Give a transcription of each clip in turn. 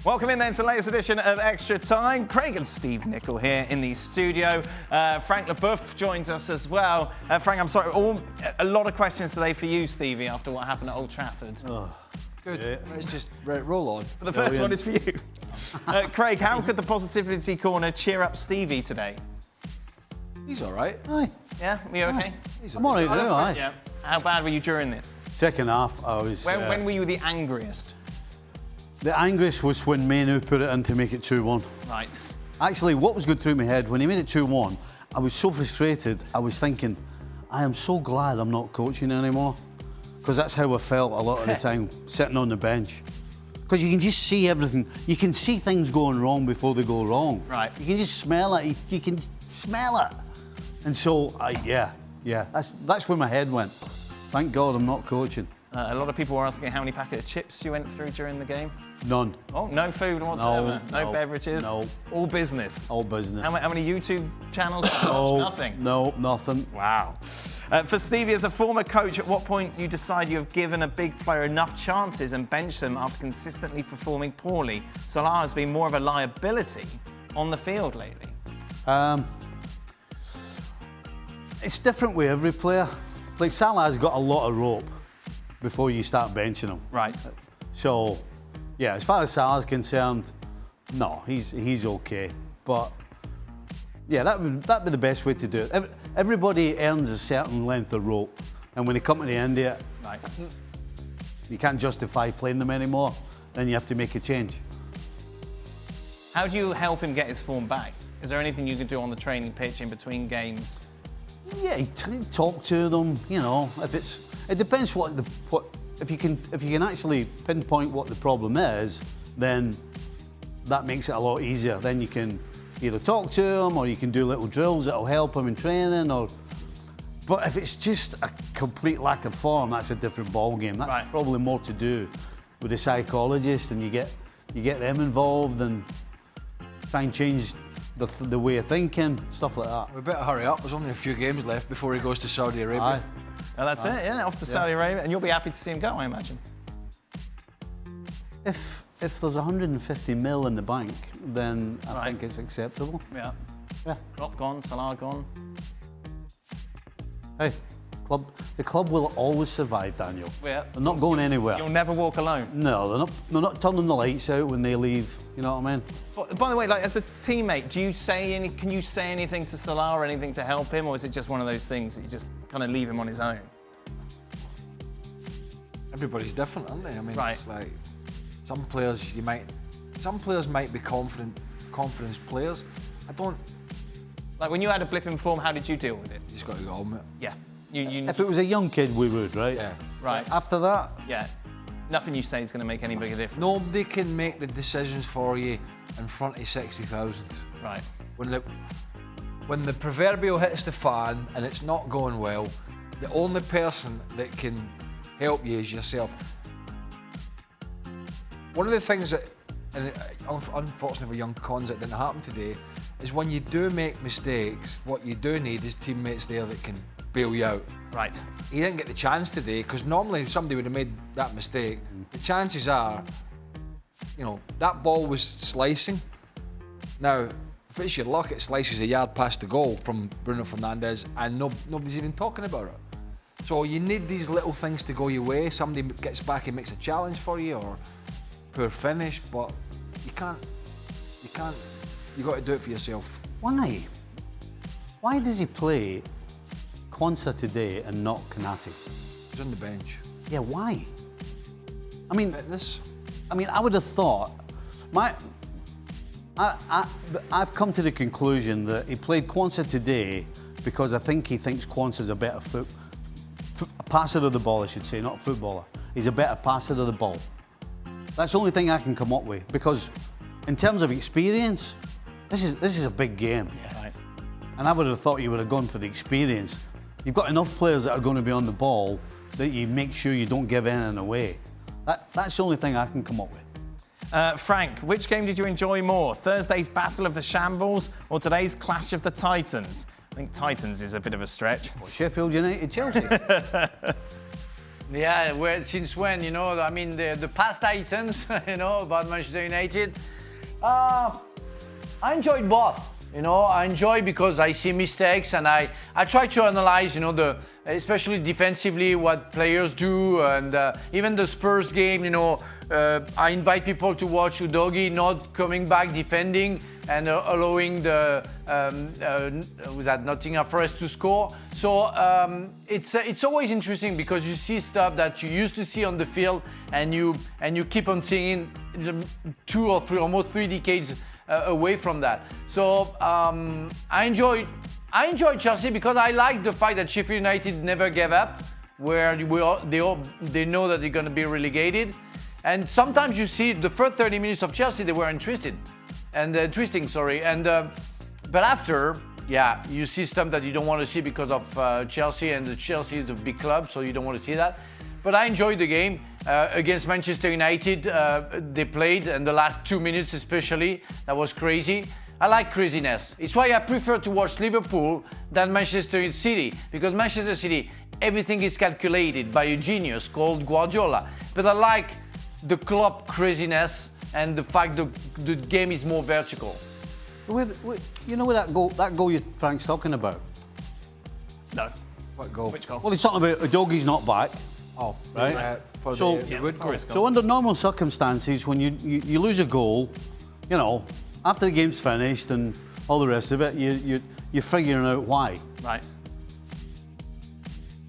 Welcome in then to the latest edition of Extra Time. Craig and Steve Nicol here in the studio. Frank Leboeuf joins us as well. Frank, I'm sorry, a lot of questions today for you, Stevie, after what happened at Old Trafford. Oh, good. Yeah. Let's just roll on. But the first one is for you. Craig, how could the Positivity Corner cheer up Stevie today? He's all right. Aye. Yeah, are you okay? I'm all right now, aye. Yeah. How bad were you during it? Second half, I was... When were you the angriest? The angriest was when Manu put it in to make it 2-1. Right. Actually, what was going through my head, when he made it 2-1, I was so frustrated, I was thinking, I am so glad I'm not coaching anymore. Because that's how I felt a lot of the time, sitting on the bench. Because you can just see everything. You can see things going wrong before they go wrong. Right. You can just smell it. You can smell it. And so, yeah. That's where my head went. Thank God I'm not coaching. A lot of people were asking how many packets of chips you went through during the game. None. Oh, no food whatsoever? No beverages? No. All business? All business. How many YouTube channels? Nothing? No, nothing. Wow. For Stevie, as a former coach, at what point you decide you have given a big player enough chances and benched them after consistently performing poorly? Salah has been more of a liability on the field lately. It's different with every player. Like Salah's got a lot of rope before you start benching him. Right. So, yeah, as far as Salah's concerned, no, he's okay. But yeah, that'd be the best way to do it. Everybody earns a certain length of rope, and when they come to the end of it, Right. you can't justify playing them anymore. Then you have to make a change. How do you help him get his form back? Is there anything you can do on the training pitch in between games? Yeah, you talk to them. You know, it depends if you can actually pinpoint what the problem is, then that makes it a lot easier. Then you can either talk to them or you can do little drills that'll help them in training. But if it's just a complete lack of form, that's a different ball game. That's probably more to do with the psychologist, and you get them involved and try and change the way of thinking, stuff like that. We better hurry up. There's only a few games left before he goes to Saudi Arabia. Aye. Well, that's it, yeah, off to Saudi Arabia, and you'll be happy to see him go, I imagine. If there's 150 mil in the bank, then I think it's acceptable. Yeah. Yeah. Klopp gone, Salah gone. Hey, the club will always survive, Daniel. Yeah. They're not going anywhere. You'll never walk alone. No, they're not turning the lights out when they leave. You know what I mean? By the way, like as a teammate, can you say anything to Salah or anything to help him, or is it just one of those things that you just kind of leave him on his own? Everybody's different, aren't they? I mean, it's like some players might be confidence players. I don't. Like when you had a blip in form, how did you deal with it? You just got to go on with it. Yeah. If it was a young kid, we would, right? Yeah. Right. After that, Yeah. Nothing you say is going to make any bigger difference. Nobody can make the decisions for you in front of 60,000. Right. When the proverbial hits the fan and it's not going well, the only person that can help you is yourself. One of the things that, and unfortunately for young cons, it didn't happen today, is when you do make mistakes, what you do need is teammates there that can bail you out. Right. He didn't get the chance today because normally if somebody would have made that mistake, the chances are, that ball was slicing. Now, if it's your luck, it slices a yard past the goal from Bruno Fernandes and nobody's even talking about it. So you need these little things to go your way. Somebody gets back and makes a challenge for you, or poor finish, but you can't. You got to do it for yourself. why? Why does he play Quansah today and not Kanate? He's on the bench. Yeah, why? I mean, Fitness. I would have thought. I've come to the conclusion that he played Quansah today because I think he thinks Quansah's a better passer of the ball, I should say, not footballer. He's a better passer of the ball. That's the only thing I can come up with, because in terms of experience, this is a big game. Yeah. Right. And I would have thought you would have gone for the experience. You've got enough players that are going to be on the ball that you make sure you don't give anything away. That's the only thing I can come up with. Frank, which game did you enjoy more? Thursday's Battle of the Shambles or today's Clash of the Titans? I think Titans is a bit of a stretch. Sheffield United, Chelsea. Yeah, since when, you know, I mean, the past items, you know, about Manchester United. I enjoyed both, you know. I enjoy because I see mistakes and I try to analyze, you know, especially defensively, what players do, and even the Spurs game, you know, I invite people to watch Udogie not coming back defending and allowing the Nottingham Forest to score. So it's always interesting because you see stuff that you used to see on the field, and you keep on seeing 2 or 3, almost 3 decades away from that. So I enjoy Chelsea because I like the fact that Sheffield United never gave up, where they know that they're going to be relegated. And sometimes you see the first 30 minutes of Chelsea, they were twisting. And but after, yeah, you see stuff that you don't want to see because of Chelsea, and Chelsea is a big club, so you don't want to see that. But I enjoyed the game against Manchester United. They played, and the last 2 minutes especially, that was crazy. I like craziness. It's why I prefer to watch Liverpool than Manchester City, because Manchester City, everything is calculated by a genius called Guardiola. But I like the club craziness and the fact the game is more vertical. You know where that goal Frank's talking about? No. What goal? Which goal? Well, he's talking about Udogie's not back. Oh, right. Wood. So under normal circumstances, when you lose a goal, you know, after the game's finished and all the rest of it, you're figuring out why. Right.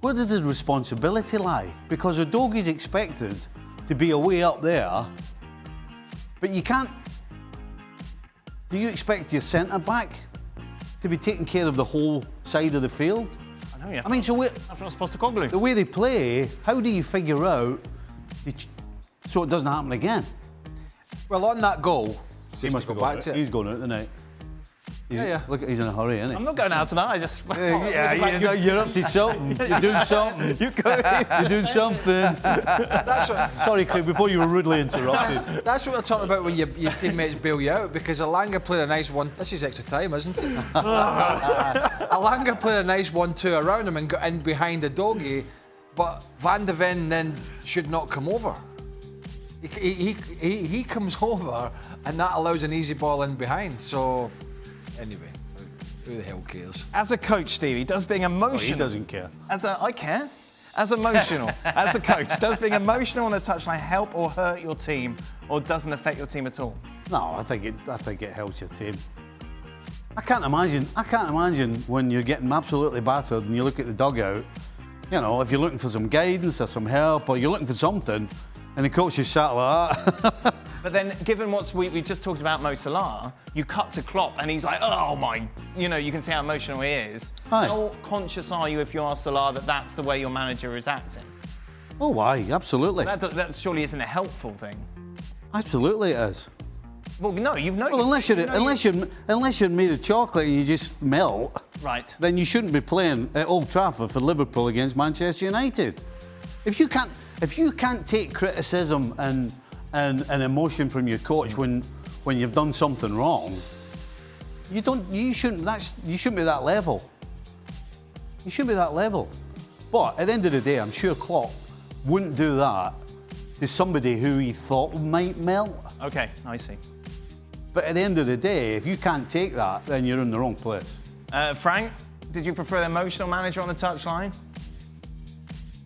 Where does the responsibility lie? Because Udogie's expected to be away up there, but you can't. Do you expect your centre back to be taking care of the whole side of the field? I know, yeah. I mean, so that's not supposed to goggle. the way they play, how do you figure out so it doesn't happen again? Well, on that goal, He must go be back to it. He's going out tonight. Yeah. Look, he's in a hurry, isn't he? I'm not going out tonight. I just. You're up to something. You're doing something. You're doing something. That's what. Sorry, Craig, before you were rudely interrupted. That's what they're talking about when your teammates bail you out, because Alanga played a nice one. This is extra time, isn't it? Alanga played a nice 1-2 around him and got in behind the doggy, but Van de Ven then should not come over. He comes over, and that allows an easy ball in behind. So, anyway, who the hell cares? As a coach, Stevie, does being emotional. He doesn't care. I care. As emotional, as a coach, does being emotional on the touchline help or hurt your team, or doesn't affect your team at all? No, I think it helps your team. I can't imagine when you're getting absolutely battered and you look at the dugout. You know, if you're looking for some guidance or some help, or you're looking for something, and the coach is sat like that. But then, given we just talked about Mo Salah, you cut to Klopp and he's like, oh my, you can see how emotional he is. Aye. How conscious are you, if you are Salah, that that's the way your manager is acting? Oh, why? Absolutely. That surely isn't a helpful thing. Absolutely it is. Well, no, you've known. Well, unless you're made of chocolate and you just melt, right? Then you shouldn't be playing at Old Trafford for Liverpool against Manchester United. If you can't take criticism and emotion from your coach when you've done something wrong, you shouldn't be that level. You shouldn't be that level. But at the end of the day, I'm sure Klopp wouldn't do that to somebody who he thought might melt. Okay, I see. But at the end of the day, if you can't take that, then you're in the wrong place. Frank, did you prefer the emotional manager on the touchline?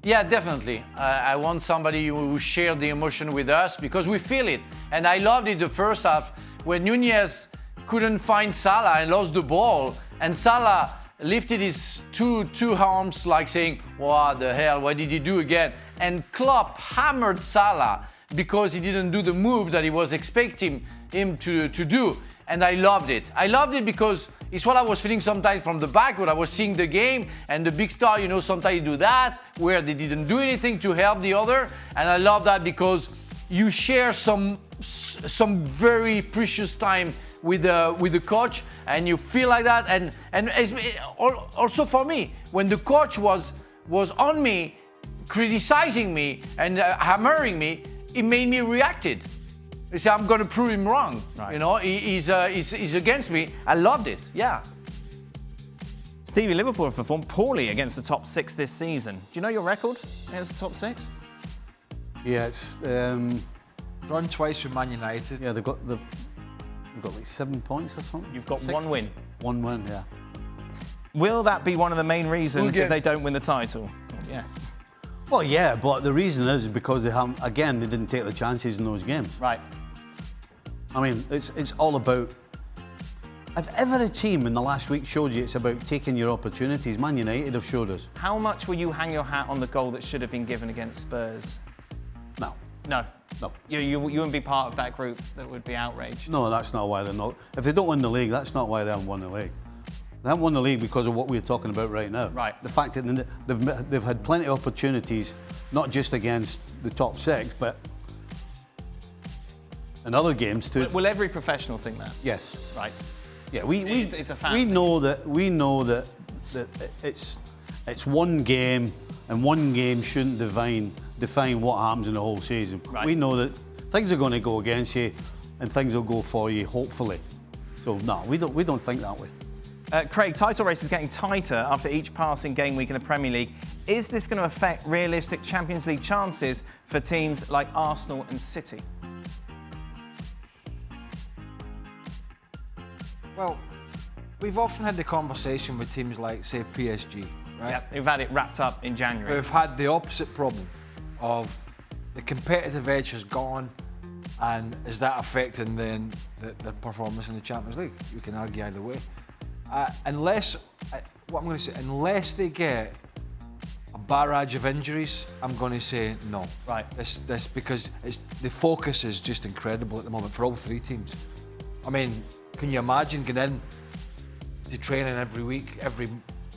Yeah, definitely. I want somebody who shared the emotion with us, because we feel it. And I loved it the first half when Nunez couldn't find Salah and lost the ball, and Salah lifted his two arms like saying, what the hell, what did he do again? And Klopp hammered Salah because he didn't do the move that he was expecting him to do. And I loved it. I loved it because it's what I was feeling sometimes from the back when I was seeing the game, and the big star, sometimes you do that, where they didn't do anything to help the other. And I love that because you share some very precious time with the coach, and you feel like that. And also for me, when the coach was on me, criticizing me and hammering me, it made me reacted. He said, I'm going to prove him wrong. Right. He's against me. I loved it. Yeah. Stevie, Liverpool have performed poorly against the top 6 this season. Do you know your record against the top 6? Yeah, it's Drawn twice with Man United. yeah, they've got like 7 points or something. You've got 6? 1 win. 1 win, yeah. Will that be one of the main reasons Who if they gets- don't win the title? Yes. Well, yeah, but the reason is because they haven't. Again, they didn't take the chances in those games. Right. I mean, it's all about. If ever a team in the last week showed you it's about taking your opportunities, Man United have showed us. How much will you hang your hat on the goal that should have been given against Spurs? No. No. No. You wouldn't be part of that group that would be outraged. No, that's not why they're not. If they don't win the league, that's not why they haven't won the league. They haven't won the league because of what we're talking about right now. Right. The fact that they've had plenty of opportunities, not just against the top 6, but in other games too. Will every professional think that? Yes. Right. Yeah, It's a fact. we know that it's one game, and one game shouldn't define what happens in the whole season. Right. We know that things are going to go against you, and things will go for you, hopefully. So no, we don't think that way. Craig, title race is getting tighter after each passing game week in the Premier League. Is this going to affect realistic Champions League chances for teams like Arsenal and City? Well, we've often had the conversation with teams like, say, PSG, right? Yep, we've had it wrapped up in January. We've had the opposite problem of the competitive edge has gone, and is that affecting then the performance in the Champions League? You can argue either way. Unless they get a barrage of injuries, I'm going to say no. Right. This because the focus is just incredible at the moment for all 3 teams. I mean, can you imagine getting in to training every week, every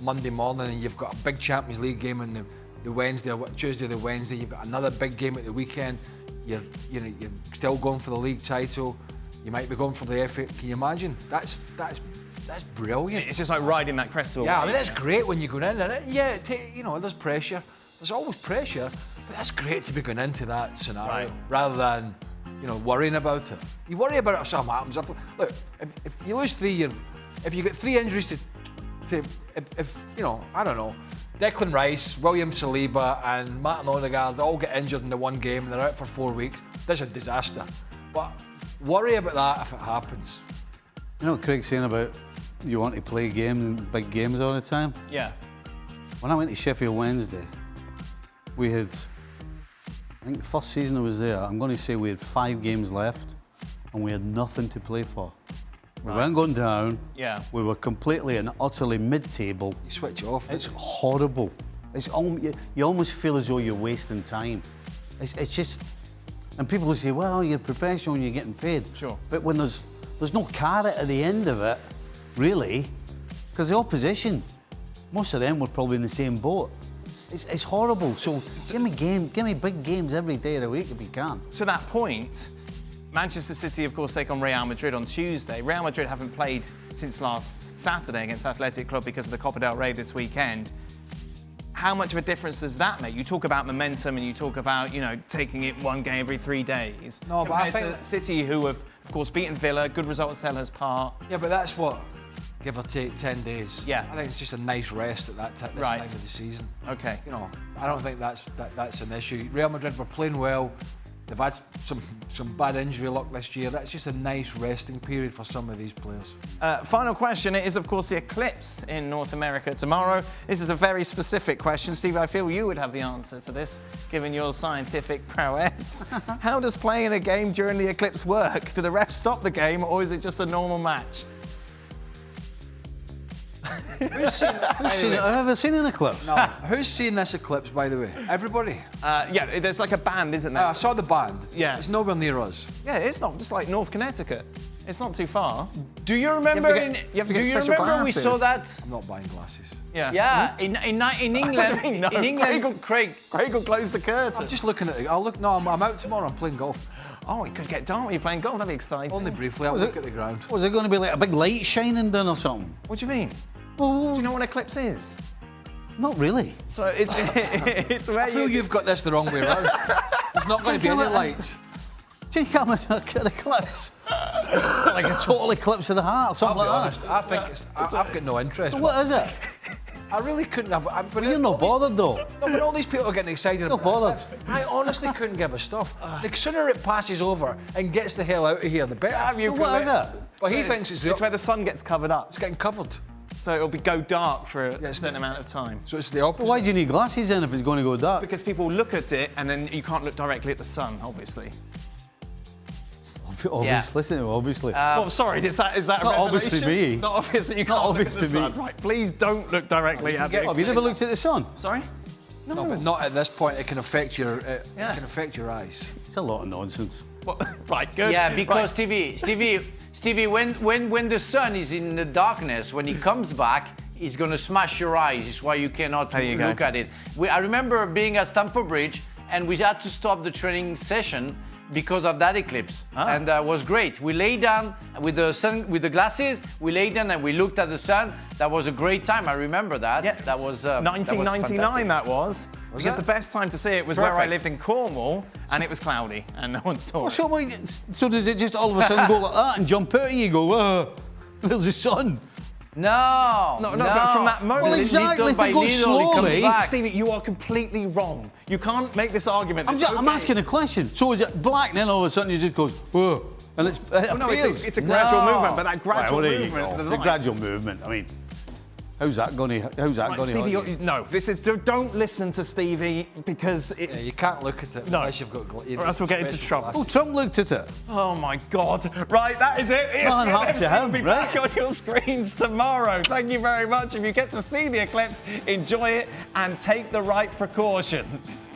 Monday morning, and you've got a big Champions League game on the Wednesday, or Tuesday, the Wednesday. You've got another big game at the weekend. You're still going for the league title. You might be going for the FA. Can you imagine? That's brilliant. It's just like riding that crest of a Yeah, I wave. mean that's great when you're going in, isn't it? Yeah, there's pressure. There's always pressure, but that's great to be going into that scenario Right. rather than worrying about it. You worry about it if something happens. Look, if you lose 3, if you get 3 injuries if I don't know, Declan Rice, William Saliba, and Martin Odegaard all get injured in the one game and they're out for 4 weeks. That's a disaster. But worry about that if it happens. You know what Craig's saying about you want to play games, big games all the time? Yeah. When I went to Sheffield Wednesday, we had, I think the first season I was there, I'm going to say we had 5 games left and we had nothing to play for. We weren't going down. Yeah. We were completely and utterly mid-table. You switch off. It's horrible. You almost feel as though you're wasting time. It's just, and people will say, well, you're professional and you're getting paid. Sure. But when there's no carrot at the end of it, really, because the opposition, most of them were probably in the same boat. It's horrible. So give me big games every day of the week if you can. To that point, Manchester City, of course, take on Real Madrid on Tuesday. Real Madrid haven't played since last Saturday against Athletic Club because of the Copa del Rey this weekend. How much of a difference does that make? You talk about momentum and you talk about, taking it one game every 3 days. No, but I Compared think to City, who have, of course, beaten Villa, good result at Selhurst Park. Yeah, but that's what, give or take 10 days. Yeah. I think it's just a nice rest at this Right. time of the season. Okay. I don't think that's an issue. Real Madrid were playing well. They've had some bad injury luck this year. That's just a nice resting period for some of these players. Final question. It is, of course, the eclipse in North America tomorrow. This is a very specific question. Steve, I feel you would have the answer to this, given your scientific prowess. How does playing a game during the eclipse work? Do the refs stop the game, or is it just a normal match? Who's seen it? Have you seen an eclipse? No. Who's seen this eclipse, by the way? Everybody? Yeah, there's like a band, isn't there? I saw the band. Yeah. It's nowhere near us. Yeah, it's not just like North Connecticut. It's not too far. Do you remember? You have to get special we saw glasses. that? I'm not buying glasses. Yeah. Yeah, in England. What do you mean, no? In England, Craig. Craig will close the curtain. I'm just looking at it. I'm out tomorrow. I'm playing golf. Oh, it could get dark when you're playing golf. That'd be exciting. Only briefly. I'll look at the ground. Was it going to be like a big light shining down or something? What do you mean? Well, Do you know what an eclipse is? not really. So it's where I feel you've got this the wrong way around. There's not going to be any light. Do you come and look at an eclipse? Like a total eclipse of the heart, I'll something be like honest. I think I've got no interest. that. What is it? I really couldn't have. But you're not bothered though. No, but all these people are getting excited. Not bothered. I honestly couldn't give a stuff. The sooner it passes over and gets the hell out of here, the better. Have What is it? But he thinks it's where the sun gets covered up. It's getting covered. So it'll go dark for a certain amount of time. So it's the opposite. Why do you need glasses then if it's going to go dark? Because people look at it and then you can't look directly at the sun, obviously. Obviously, listen to me, obviously. Well, sorry, is that a Not obvious to revelation? me. Not obvious that you can't Not look at obvious the to me. sun. Right, please don't look directly at the... Have you never looked at the sun? Sorry? No, but not at this point. It can affect your. It can affect your eyes. It's a lot of nonsense. Right, good. Yeah, because Right. Stevie, when the sun is in the darkness, when he comes back, he's gonna smash your eyes. It's why you cannot There you go. look at it. I remember being at Stamford Bridge, and we had to stop the training session because of that eclipse, and it was great. We lay down with the sun, with the glasses. We lay down and we looked at the sun. That was a great time. I remember that. Yeah. That was 1999 that was. Because the best time to see it was where I Perfect. lived in Cornwall and it was cloudy and no one saw it. So does it just all of a sudden go like that and jump out of you? Go, there's the sun. No, but from that moment... Well, exactly, little if it by goes little, it comes slowly- back. Stevie, you are completely wrong. You can't make this argument. I'm asking a question. So is it black and then all of a sudden it just goes, whoa, and it No, appears? it's a gradual No. movement, but that gradual Well, there you movement... go. to the The light- gradual movement. I mean, how's that going to Right, Stevie, no, don't listen to Stevie because Yeah, you can't look at it No. unless you've got. or else we'll get into trouble. Oh, Trump looked at it. Oh my God! Right, that is it. Well, ESPN happy to FC have will be him, back right? on your screens tomorrow. Thank you very much. If you get to see the eclipse, enjoy it and take the right precautions.